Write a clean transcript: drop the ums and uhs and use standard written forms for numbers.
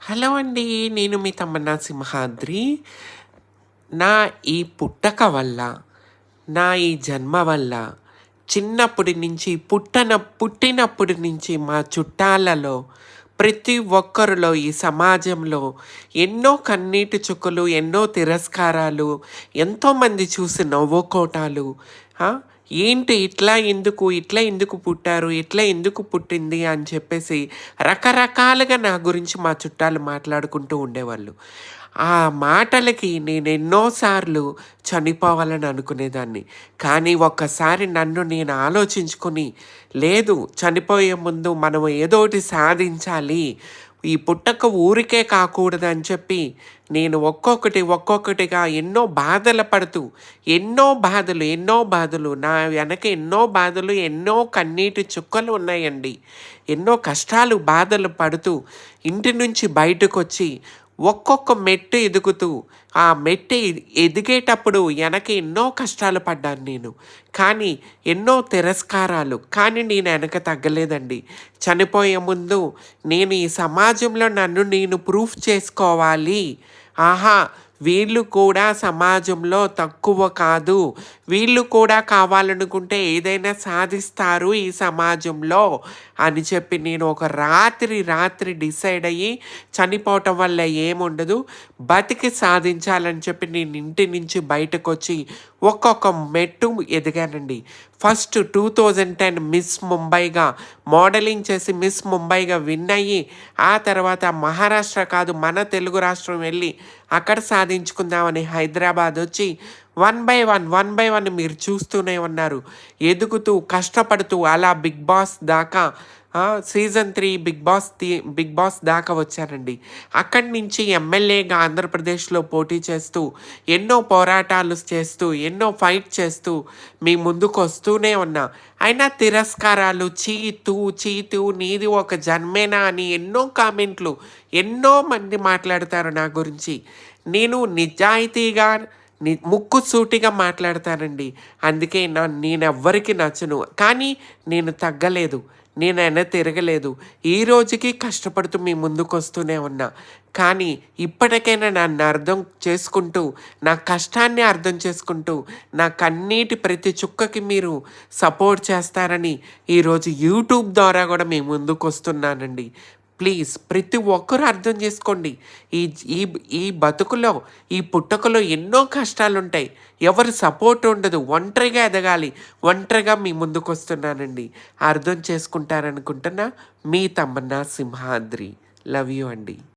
Hello అండి. నేను మీ తమ్మన్నా సింహాద్రి. నా ఈ పుట్టక వల్ల, నా ఈ జన్మ వల్ల, చిన్నప్పటి నుంచి పుట్టినప్పటి నుంచి మా చుట్టాలలో ప్రతి ఒక్కరిలో ఈ సమాజంలో ఎన్నో కన్నీటి చుక్కలు, ఎన్నో తిరస్కారాలు, ఎంతోమంది చూసి నవ్వుకోటాలు. ఆ! ఏంటి ఇట్లా ఎందుకు పుట్టారు? ఇట్లా ఎందుకు పుట్టింది? అని చెప్పేసి రకరకాలుగా నా గురించి మా చుట్టాలు మాట్లాడుకుంటూ ఉండేవాళ్ళు. ఆ మాటలకి నేను ఎన్నో సార్లు చనిపోవాలని అనుకునేదాన్ని. కానీ ఒక్కసారి నన్ను నేను ఆలోచించుకొని, లేదు చనిపోయే ముందు మనం ఏదోటి సాధించాలి. ఈ పుట్టక ఊరికే కాకూడదని చెప్పి నేను ఒక్కొక్కటిగా ఎన్నో బాధలు పడుతూ, ఎన్నో బాధలు నా వెనక ఎన్నో బాధలు, ఎన్నో కన్నీటి చుక్కలు ఉన్నాయండి. ఎన్నో కష్టాలు, బాధలు పడుతూ ఇంటి నుంచి బయటకొచ్చి ఒక్కొక్క మెట్టు ఎదుగుతూ, ఆ మెట్టు ఎదిగేటప్పుడు వెనక ఎన్నో కష్టాలు పడ్డాను నేను. కానీ ఎన్నో తిరస్కారాలు. కానీ నేను వెనక తగ్గలేదండి. చనిపోయే ముందు నేను ఈ సమాజంలో నన్ను నేను ప్రూఫ్ చేసుకోవాలి. ఆహా! వీళ్ళు కూడా సమాజంలో తక్కువ కాదు. వీళ్ళు కూడా కావాలనుకుంటే ఏదైనా సాధిస్తారు ఈ సమాజంలో అని చెప్పి నేను ఒక రాత్రి డిసైడ్ అయ్యి, చనిపోవటం వల్ల ఏముండదు, బతికి సాధించాలని చెప్పి నేను ఇంటి నుంచి బయటకొచ్చి ఒక్కొక్క మెట్టు ఎదిగానండి. ఫస్ట్ 2010 మిస్ ముంబైగా మోడలింగ్ చేసి మిస్ ముంబైగా విన్ అయ్యి, ఆ తర్వాత మహారాష్ట్ర కాదు మన తెలుగు రాష్ట్రం వెళ్ళి అక్కడ సాధించుకుందామని హైదరాబాద్ వచ్చి వన్ బై వన్ మీరు చూస్తూనే ఉన్నారు. ఎదుగుతూ కష్టపడుతూ అలా బిగ్ బాస్ దాకా సీజన్ 3 బిగ్ బాస్ దాకా వచ్చానండి. అక్కడి నుంచి ఎమ్మెల్యేగా ఆంధ్రప్రదేశ్లో పోటీ చేస్తూ, ఎన్నో పోరాటాలు చేస్తూ, ఎన్నో ఫైట్ చేస్తూ మీ ముందుకు వస్తూనే ఉన్నా. అయినా తిరస్కారాలు, చీతూ నీది ఒక జన్మేనా అని ఎన్నో కామెంట్లు, ఎన్నో మంది మాట్లాడతారు నా గురించి. నేను నిజాయితీగా ముక్కుసూటిగా మాట్లాడతానండి. అందుకే నేనెవ్వరికి నచ్చను. కానీ నేను తగ్గలేదు. నేను తిరగలేదు. ఈ రోజుకి కష్టపడుతూ మీ ముందుకొస్తూనే ఉన్నా. కానీ ఇప్పటికైనా నన్ను అర్థం చేసుకుంటూ, నా కష్టాన్ని అర్థం చేసుకుంటూ, నా కన్నీటి ప్రతి చుక్కకి మీరు సపోర్ట్ చేస్తారని ఈరోజు యూట్యూబ్ ద్వారా కూడా మీ ముందుకొస్తున్నానండి. ప్లీజ్ ప్రతి ఒక్కరూ అర్థం చేసుకోండి. ఈ ఈ ఈ బతుకులో, ఈ పుట్టకలో ఎన్నో కష్టాలుంటాయి. ఎవరు సపోర్ట్ ఉండదు. ఒంటరిగా ఎదగాలి. ఒంటరిగా మీ ముందుకొస్తున్నానండి. అర్థం చేసుకుంటారనుకుంటున్నా. మీ తమ్మన్నా సింహాద్రి. లవ్ యూ అండి.